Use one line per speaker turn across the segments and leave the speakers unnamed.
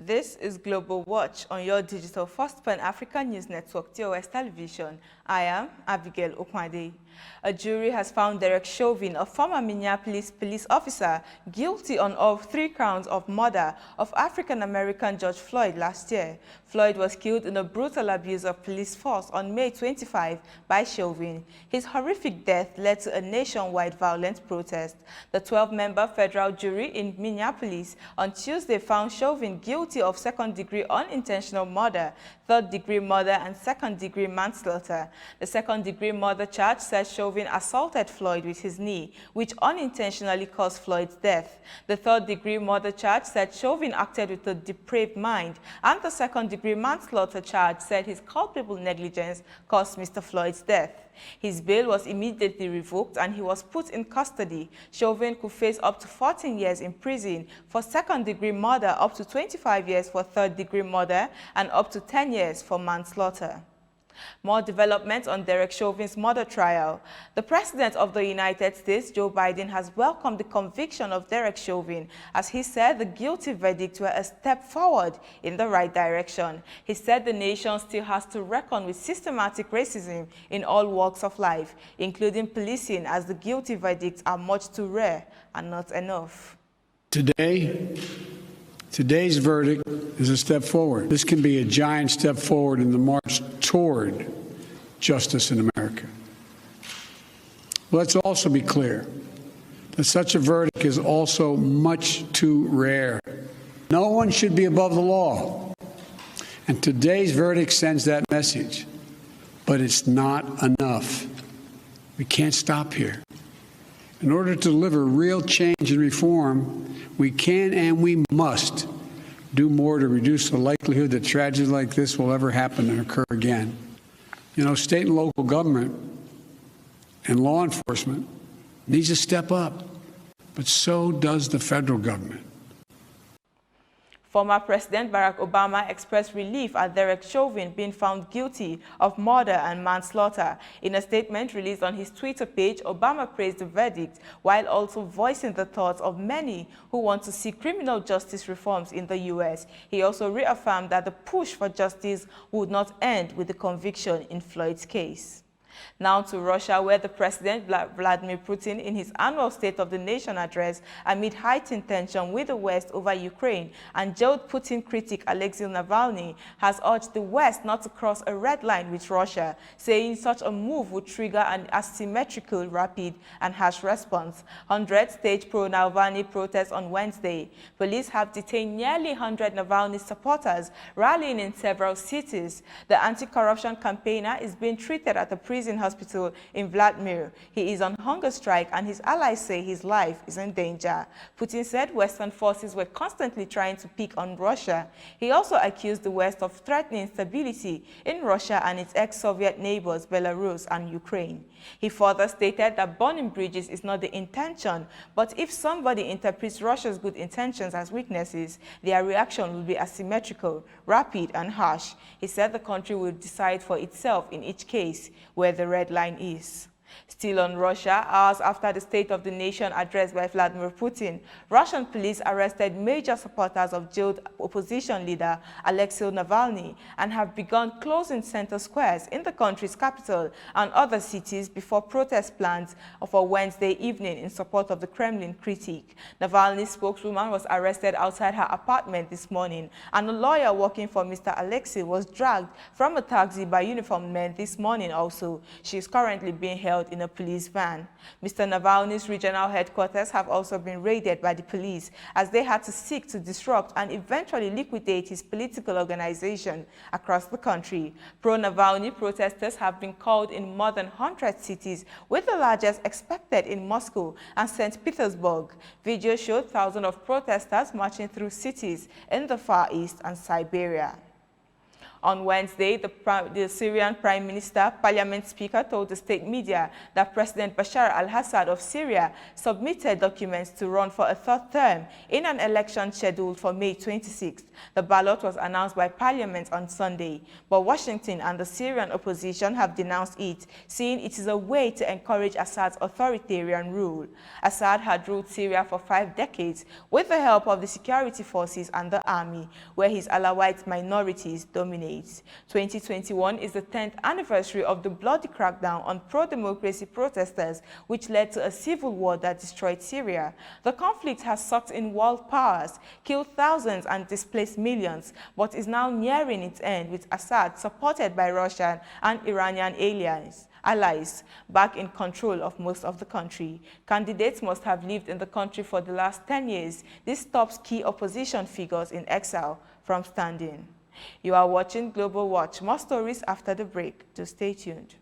This is Global Watch on your digital first Pan-African news network, TOS Television. I am Abigail Okwade. A jury has found Derek Chauvin, a former Minneapolis police officer, guilty on all 3 counts of murder of African-American George Floyd last year. Floyd was killed in a brutal abuse of police force on May 25 by Chauvin. His horrific death led to a nationwide violent protest. The 12-member federal jury in Minneapolis on Tuesday found Chauvin guilty of second-degree unintentional murder, third-degree murder, and second-degree manslaughter. The second-degree murder charge said Chauvin assaulted Floyd with his knee, which unintentionally caused Floyd's death. The third-degree murder charge said Chauvin acted with a depraved mind, and the second-degree manslaughter charge said his culpable negligence caused Mr. Floyd's death. His bail was immediately revoked and he was put in custody. Chauvin could face up to 14 years in prison for second-degree murder, up to 25 years for third-degree murder, and up to 10 years for manslaughter. More developments on Derek Chauvin's murder trial. The President of the United States, Joe Biden, has welcomed the conviction of Derek Chauvin, as he said the guilty verdict were a step forward in the right direction. He said the nation still has to reckon with systematic racism in all walks of life, including policing, as the guilty verdicts are much too rare and not enough.
Today's verdict is a step forward. This can be a giant step forward in the march toward justice in America. Let's also be clear that such a verdict is also much too rare. No one should be above the law. And today's verdict sends that message. But it's not enough. We can't stop here. In order to deliver real change and reform, we can and we must do more to reduce the likelihood that tragedies like this will ever happen and occur again. You know, state and local government and law enforcement needs to step up, but so does the federal government.
Former President Barack Obama expressed relief at Derek Chauvin being found guilty of murder and manslaughter. In a statement released on his Twitter page, Obama praised the verdict while also voicing the thoughts of many who want to see criminal justice reforms in the U.S. He also reaffirmed that the push for justice would not end with the conviction in Floyd's case. Now to Russia, where the President Vladimir Putin, in his annual State of the Nation address, amid heightened tension with the West over Ukraine, and jailed Putin critic Alexei Navalny, has urged the West not to cross a red line with Russia, saying such a move would trigger an asymmetrical, rapid, and harsh response. Hundreds staged pro-Navalny protests on Wednesday. Police have detained nearly 100 Navalny supporters, rallying in several cities. The anti-corruption campaigner is being treated at a prison hospital in Vladimir. He is on hunger strike and his allies say his life is in danger. Putin said Western forces were constantly trying to pick on Russia. He also accused the West of threatening stability in Russia and its ex-Soviet neighbors, Belarus and Ukraine. He further stated that burning bridges is not the intention, but if somebody interprets Russia's good intentions as weaknesses, their reaction will be asymmetrical, rapid, and harsh. He said the country will decide for itself in each case where the red line is. Still on Russia, hours after the State of the Nation address by Vladimir Putin, Russian police arrested major supporters of jailed opposition leader Alexei Navalny and have begun closing center squares in the country's capital and other cities before protest plans for Wednesday evening in support of the Kremlin critic. Navalny's spokeswoman was arrested outside her apartment this morning, and a lawyer working for Mr. Alexei was dragged from a taxi by uniformed men this morning also. She is currently being held in a police van. Mr. Navalny's regional headquarters have also been raided by the police as they had to seek to disrupt and eventually liquidate his political organization across the country. Pro-Navalny protesters have been called in more than 100 cities, with the largest expected in Moscow and St. Petersburg. Video showed thousands of protesters marching through cities in the Far East and Siberia. On Wednesday, the Syrian Prime Minister, Parliament Speaker, told the state media that President Bashar al-Assad of Syria submitted documents to run for a third term in an election scheduled for May 26th. The ballot was announced by Parliament on Sunday, but Washington and the Syrian opposition have denounced it, saying it is a way to encourage Assad's authoritarian rule. Assad had ruled Syria for 5 decades with the help of the security forces and the army, where his Alawite minorities dominate. 2021 is the 10th anniversary of the bloody crackdown on pro-democracy protesters, which led to a civil war that destroyed Syria. The conflict has sucked in world powers, killed thousands and displaced millions, but is now nearing its end, with Assad supported by Russian and Iranian allies back in control of most of the country. Candidates must have lived in the country for the last 10 years. This stops key opposition figures in exile from standing. You are watching Global Watch. More stories after the break. So stay tuned.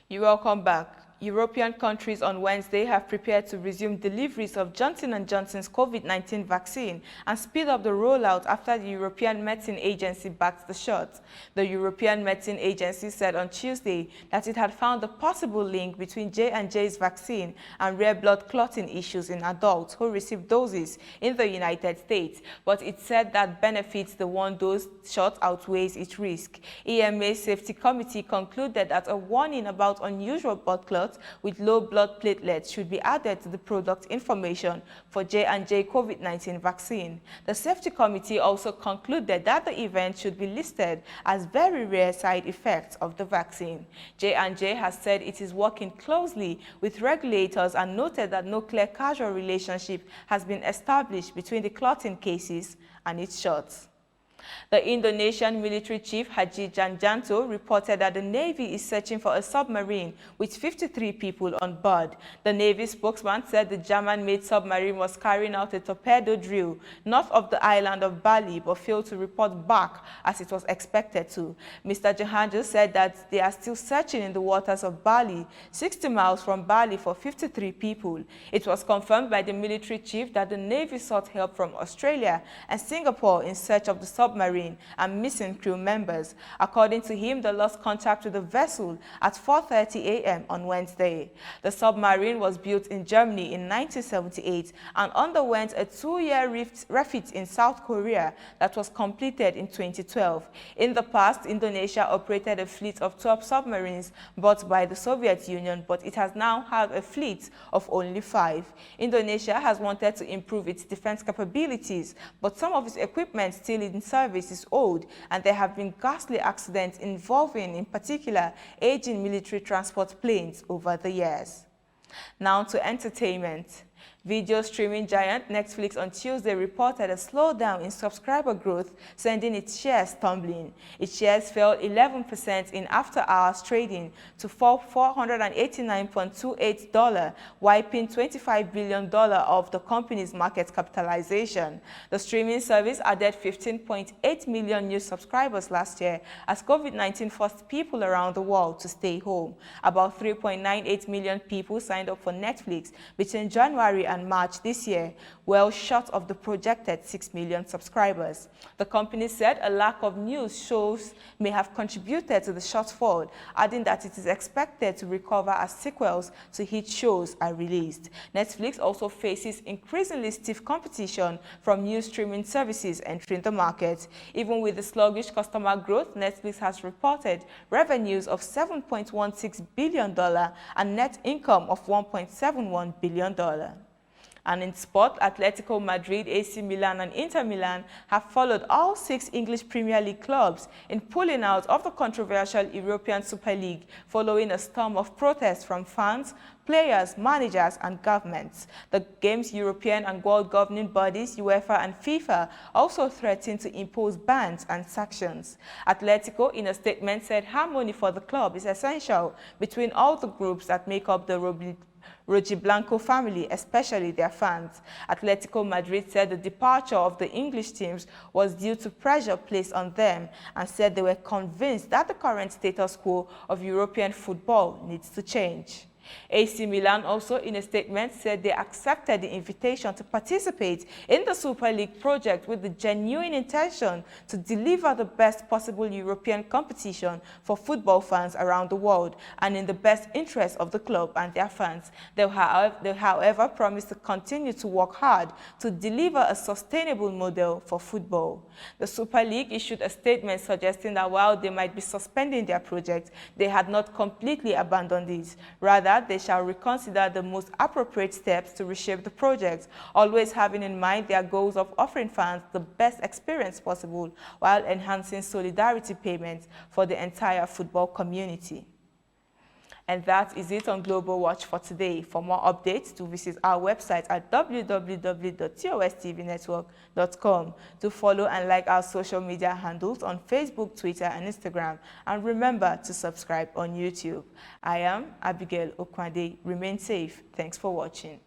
You're welcome back. European countries on Wednesday have prepared to resume deliveries of Johnson & Johnson's COVID-19 vaccine and speed up the rollout after the European Medicine Agency backed the shot. The European Medicine Agency said on Tuesday that it had found a possible link between J&J's vaccine and rare blood clotting issues in adults who received doses in the United States, but it said that benefits the one-dose shot outweighs its risk. EMA's safety committee concluded that a warning about unusual blood clots with low blood platelets should be added to the product information for J&J COVID-19 vaccine. The safety committee also concluded that the event should be listed as very rare side effects of the vaccine. J&J has said it is working closely with regulators and noted that no clear causal relationship has been established between the clotting cases and its shots. The Indonesian military chief Haji Janjanto reported that the Navy is searching for a submarine with 53 people on board. The Navy spokesman said the German-made submarine was carrying out a torpedo drill north of the island of Bali but failed to report back as it was expected to. Mr. Janjanto said that they are still searching in the waters of Bali, 60 miles from Bali, for 53 people. It was confirmed by the military chief that the Navy sought help from Australia and Singapore in search of the submarine and missing crew members. According to him, they lost contact with the vessel at 4:30 a.m. on Wednesday. The submarine was built in Germany in 1978 and underwent a 2-year refit in South Korea that was completed in 2012. In the past, Indonesia operated a fleet of 12 submarines bought by the Soviet Union, but it has now had a fleet of only 5. Indonesia has wanted to improve its defense capabilities, but some of its equipment still in service is old, and there have been ghastly accidents involving, in particular, aging military transport planes over the years. Now to entertainment. Video streaming giant Netflix on Tuesday reported a slowdown in subscriber growth, sending its shares tumbling. Its shares fell 11% in after-hours trading to $489.28, wiping $25 billion of the company's market capitalization. The streaming service added 15.8 million new subscribers last year as COVID-19 forced people around the world to stay home. About 3.98 million people signed up for Netflix between January and March this year, well short of the projected 6 million subscribers. The company said a lack of news shows may have contributed to the shortfall, adding that it is expected to recover as sequels to hit shows are released. Netflix also faces increasingly stiff competition from new streaming services entering the market. Even with the sluggish customer growth, Netflix has reported revenues of $7.16 billion and net income of $1.71 billion. And in sport, Atletico Madrid, AC Milan and Inter Milan have followed all 6 English Premier League clubs in pulling out of the controversial European Super League following a storm of protests from fans, players, managers and governments. The game's European and world governing bodies, UEFA and FIFA, also threatened to impose bans and sanctions. Atletico, in a statement, said harmony for the club is essential between all the groups that make up the Rojiblanco family, especially their fans. Atletico Madrid said the departure of the English teams was due to pressure placed on them and said they were convinced that the current status quo of European football needs to change. AC Milan also, in a statement, said they accepted the invitation to participate in the Super League project with the genuine intention to deliver the best possible European competition for football fans around the world and in the best interest of the club and their fans. They, however, promised to continue to work hard to deliver a sustainable model for football. The Super League issued a statement suggesting that while they might be suspending their project, they had not completely abandoned it. Rather, they shall reconsider the most appropriate steps to reshape the project, always having in mind their goals of offering fans the best experience possible while enhancing solidarity payments for the entire football community. And that is it on Global Watch for today. For more updates, do visit our website at www.tostvnetwork.com. To follow and like our social media handles on Facebook, Twitter, and Instagram. And remember to subscribe on YouTube. I am Abigail Okwade. Remain safe. Thanks for watching.